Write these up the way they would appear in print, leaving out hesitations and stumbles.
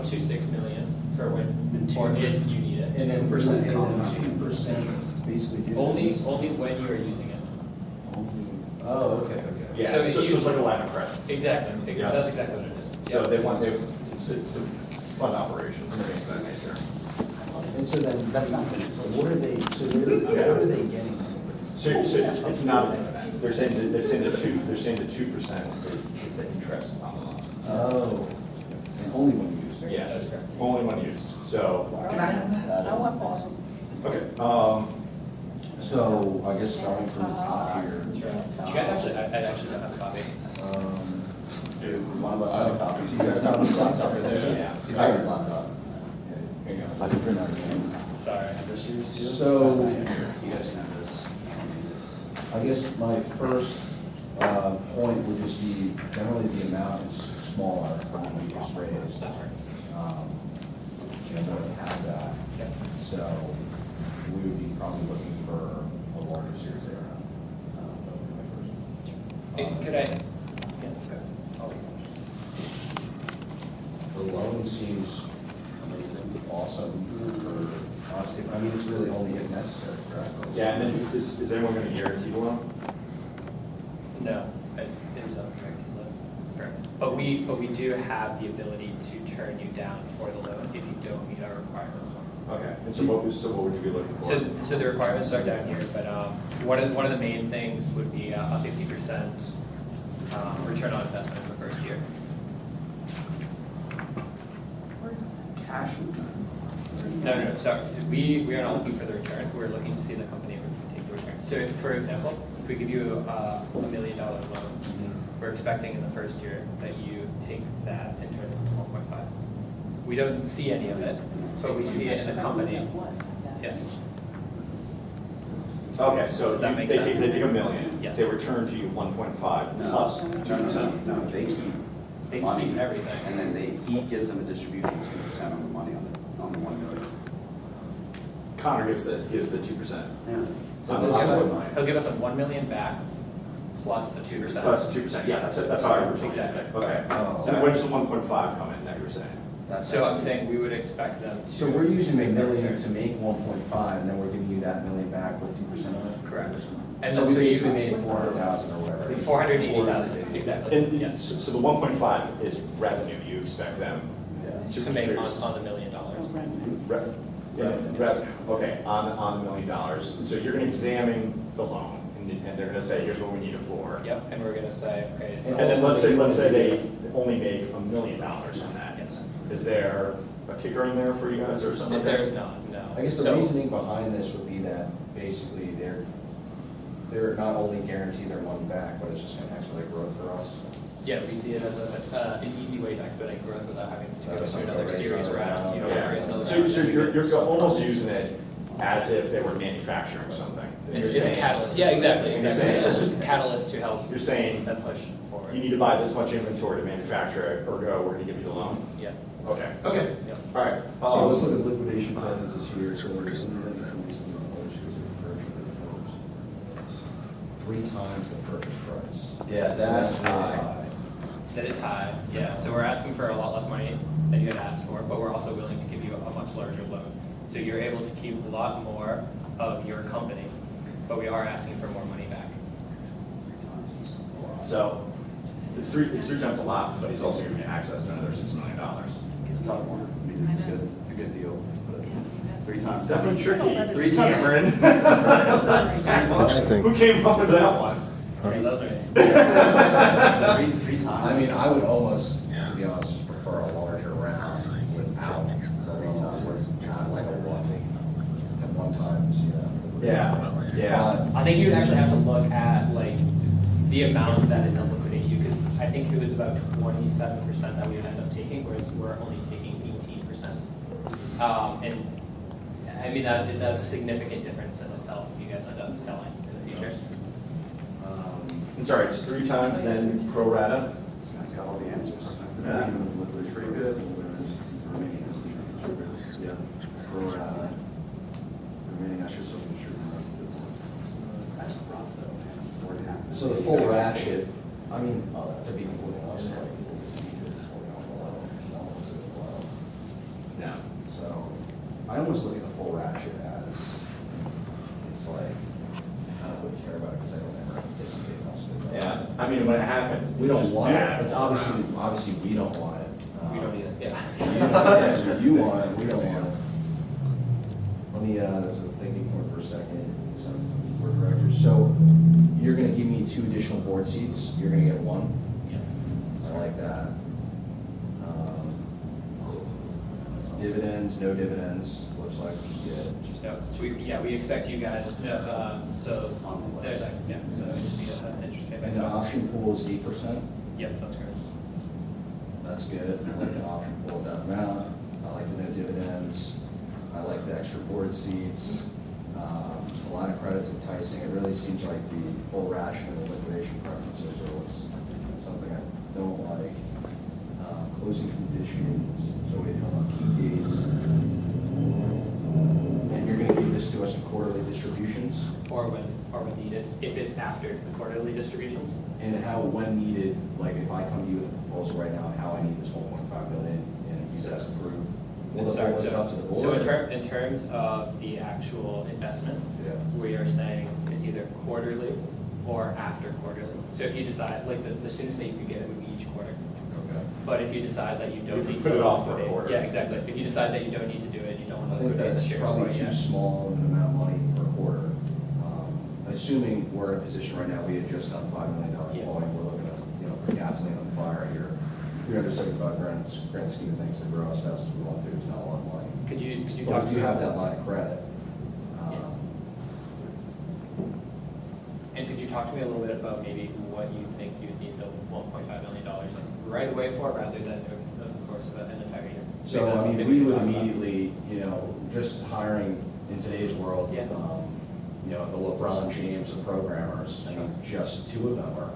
up to 6 million for when, or if you need it. And then 2% 2% basically. Only when you are using it. Oh, okay. Yeah, So so if you- it's like a line of credit. Exactly, Yeah. that's exactly what it is. So Yep. they want, it's to fund operations, things of that nature. And so then, That's not good. what are they, so what are they getting? So it's not, they're saying the 2% is the interest on the loan. Oh. And only when used. Yes, only when used, so, Can I have that? I want that. okay, So I guess starting from the top here. Do you guys actually, I actually don't have a copy. Do one of us have a copy? Do you guys have a laptop right there? Yeah. He's got his laptop. Here you go. I can print out again. Sorry. Is this yours too? So- You guys can have this. I guess my first point would just be, generally the amount is smaller than we just raised. More than half that. Yep. So we would be probably looking for a larger series A round. That would be my first. Could I? Yeah, The loan seems amazing, awesome for, honestly, I mean, it's really only if necessary, correct? yeah, and then is anyone gonna guarantee the loan? No, it's correct. But we do have the ability to turn you down for the loan if you don't meet our requirements. Okay, and so what would you be looking for? So the requirements are down here, but one of the main things would be a 50% return on investment in the first year. Cash return. No, sorry. We are not looking for the return. We're looking to see the company take the return. So for example, if we give you $1 million loan, we're expecting in the first year that you take that and turn it into 1.5. We don't see any of it, but we see it in the company. Yes. Okay, so Does that make they sense? take $1 million, Yes. they return to you 1.5 plus 2%. No, they keep They money. keep everything. And then he gives them a distribution, 2% on the money on the 1 million. Connor gives the 2%. Yeah. On the 1 million. He'll give us a $1 million back plus the 2%. Plus 2%, yeah, that's how I originally. Exactly. Okay, Oh. so when does the 1.5 come in that you're saying? So I'm saying we would expect them to. So we're using $1 million to make 1.5, and then we're giving you that $1 million back with 2% of it? Correct. And so we basically made 400,000 or whatever. it is. 480,000, exactly, And yes. so the 1.5 is revenue you expect them To make on produce. the $1 million. Revenue, okay, on the $1 million. So you're gonna examine the loan, and they're gonna say, here's what we need it for. Yep, and we're gonna say, okay, And so. then let's say they only make $1 million on that. Yes. Is there a kicker in there for you guys or something like that? There's not, no. I guess the So- reasoning behind this would be that basically they're not only guaranteeing their money back, but it's just going to expedite growth for us. Yeah, we see it as an easy way to expedite growth without having to go That's through another another series raise round, you know, Yeah. raise another So round. you're almost using it as if they were manufacturing something. It's You're a saying- catalyst, yeah, exactly, You're exactly. It's saying- just a catalyst to help You're saying them push forward. you need to buy this much inventory to manufacture it, or go, we're gonna give you the loan. Yeah. Okay, okay, Yep. all right. So let's look at liquidation preferences here. So we're just three times the purchase price. Yeah, So that's really high. That is high, yeah. So we're asking for a lot less money than you had asked for, but we're also willing to give you a much larger loan. So you're able to keep a lot more of your company, but we are asking for more money back. So, it's three times a lot, but he's also giving you access to another $6 million. It's a tough one. I mean, it's a good deal. But 3 times. It's definitely tricky. 3 times. Cameron. Interesting. Who came up with that one? Okay, those are. Three times. I mean, I would almost, to be honest, just prefer a larger round without the loan, where not like a one times, you know. Yeah. But I think you'd actually have to look at like the amount that it does liquidate you, because I think it was about 27% that we would end up taking, whereas we're only taking 18%. And I mean, that's a significant difference in itself if you guys end up selling in the future. I'm sorry, it's 3 times, then pro rata? This guy's got all the answers. Yeah. Liquidity pretty good. Yeah. For, remaining, I should still be sure. That's rough though, man. 4.5. So the full ratchet, I mean, to be completely honest, like, I almost look at the full ratchet as, it's like, I don't really care about it because I don't ever anticipate most of it. Yeah, I mean, when it happens, We it's don't just want bad. it, it's obviously we don't want it. We don't need it, yeah. Yeah, you want it, we don't want it. Let me, that's a thinking point for a second, some board directors. So you're gonna give me 2 additional board seats, you're gonna get 1? Yeah. I like that. Dividends, no dividends, looks like we get. So, we expect you guys, so, there's, yeah, so it just be an interest payment. And the option pool is 8%? Yep, that's correct. That's good. I like the option pool at that amount. I like the no dividends. I like the extra board seats. A line of credit's enticing. It really seems like the full ration of the liquidation preferences are what's something I don't like. Closing conditions, so we don't want key dates. And you're gonna give this to us in quarterly distributions? Or when needed, if it's after the quarterly distributions. And how, when needed, like if I come to you with a proposal right now, how I need this 1.5 million, and you guys approve, will the Sorry, board up to the board? So in terms of the actual investment, Yeah. we are saying it's either quarterly or after quarterly. So if you decide, like, the soonest that you could get it would be each quarter. Okay. But if you decide that you don't You need to. put it off for a liquidate- quarter. Yeah, exactly. If you decide that you don't need to do it, you don't want I to think liquidate the that's shares probably quite too yet. small an amount of money per quarter. Assuming we're in a position right now, we had just done $5 million Yeah. volume, we're looking at, put gasoline on fire here. 375 grand scheme of things to grow as fast as we want to is not a lot of money. Could you But talk we to do me? have that line of credit. And could you talk to me a little bit about maybe what you think you'd need the $1.5 million like right away for, rather than over the course of an entire year? So, Maybe that's I mean, something we can would talk about. immediately, just hiring in today's world, Yeah. the LeBron James of programmers, I mean, just 2 of them are,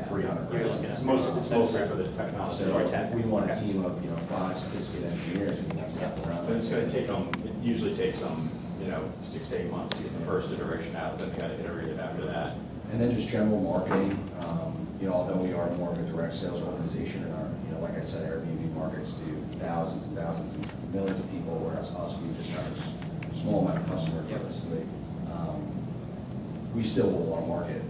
300 You're grand. looking at- It's mostly for the technology. So Or if 10. we want a Okay. team of, 5 sophisticated engineers, we need to have around. But it's gonna take them, it usually takes them, 6 to 8 months to get the first iteration out, then they gotta iterate it after that. And then just general marketing, although we are more of a direct sales organization in our, like I said, Airbnb markets to thousands and thousands and millions of people, whereas us, we just have a small amount of customers Yep. realistically. We still will want to market, and,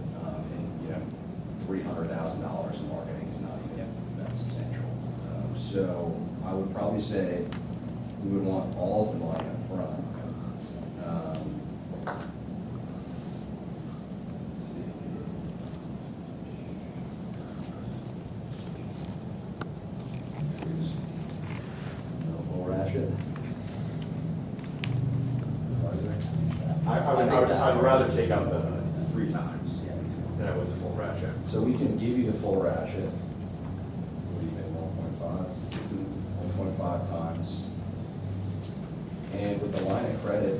$300,000 in marketing is not even Yep. that substantial. So I would probably say we would want all of the money up front. Let's see. We just, full ratchet. I'd rather take out the 3 times than I would the full ratchet. So we can give you the full ratchet. What do you think, 1.5? 1.5 times. And with the line of credit,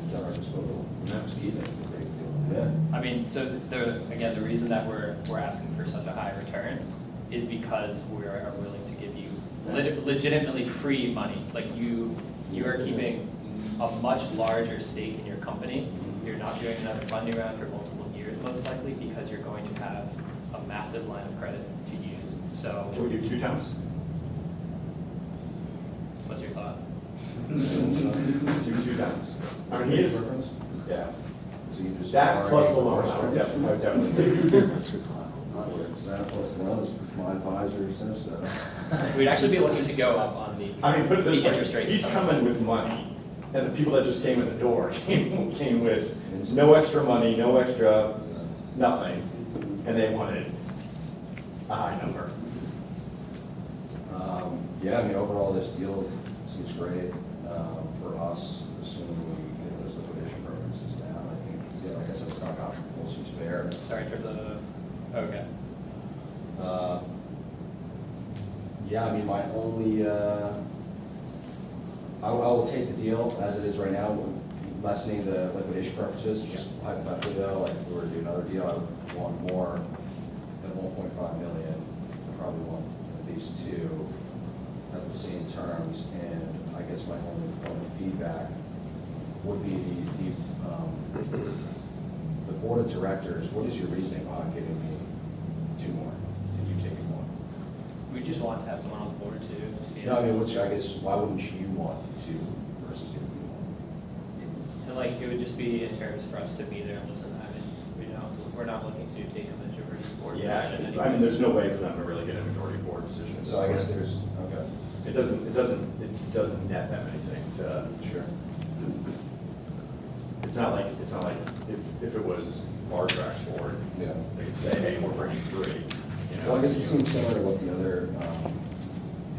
it's at our disposal. Yeah. Just keep it, it's a great deal. Yeah. I mean, so the reason that we're asking for such a high return is because we are willing to give you legitimately free money. Like you are keeping a much larger stake in your company. You're not doing another funding round for multiple years, most likely, because you're going to have a massive line of credit to use. So Can we do 2 times? what's your thought? Do 2 times. I mean, he is, yeah. So you just. That plus the loan, I would definitely. That plus the loans, my advisor says so. We'd actually be looking to go up on the I mean, put it this the interest way, rates. he's coming with money, and the people that just came in the door came with no extra money, no extra, nothing, and they wanted a high number. Yeah, I mean, overall, this deal seems great for us, assuming we get those liquidation preferences down. I think, yeah, like I said, stock option pool seems fair. Sorry for the, okay. Yeah, I mean, my only, I will take the deal as it is right now, lessening the liquidation preferences, just hypothetically though, like if we were to do another deal, I would want more than 1.5 million. I probably want at least 2 at the same terms, and I guess my only point of feedback would be the board of directors. What is your reasoning behind giving me 2 more and you taking 1? We just want to have someone on the board to be. No, I mean, what's, I guess, why wouldn't you want to versus giving me one? And like, it would just be in terms for us to be there and listen. I mean, we're not looking to take a majority board Yeah, position I mean, anyways. there's no way for them to really get a majority board decision. at this So I guess point. there's, okay, It doesn't net them anything to, sure. it's not like if it was our trash board, Yeah. they could say, hey, we're bringing three, you know. Well, I guess it seems similar to what the other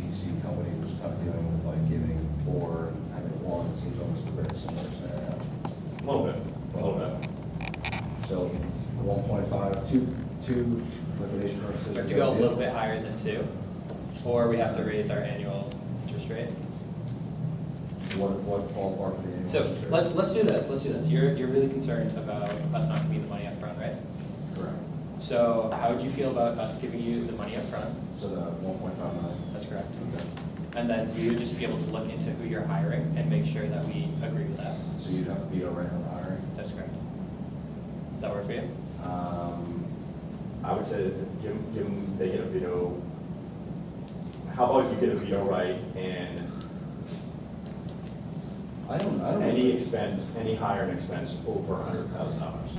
VC company was kind of doing with like giving 4 and having 1. It seems almost a very similar scenario. A little bit. So 1.5, two liquidation purposes. We have to go a little bit higher than 2, or we have to raise our annual interest rate. What ballpark for the annual So interest rate? let's do this. You're really concerned about us not giving the money up front, right? Correct. So how would you feel about us giving you the money up front? So the 1.5 million. That's correct. Okay. And then you would just be able to look into who you're hiring and make sure that we agree with that. So you'd have to be right on the hiring. That's correct. Does that work for you? I would say that give them, they get a veto. How about you get a veto right and I don't. any expense, any hiring expense over $100,000?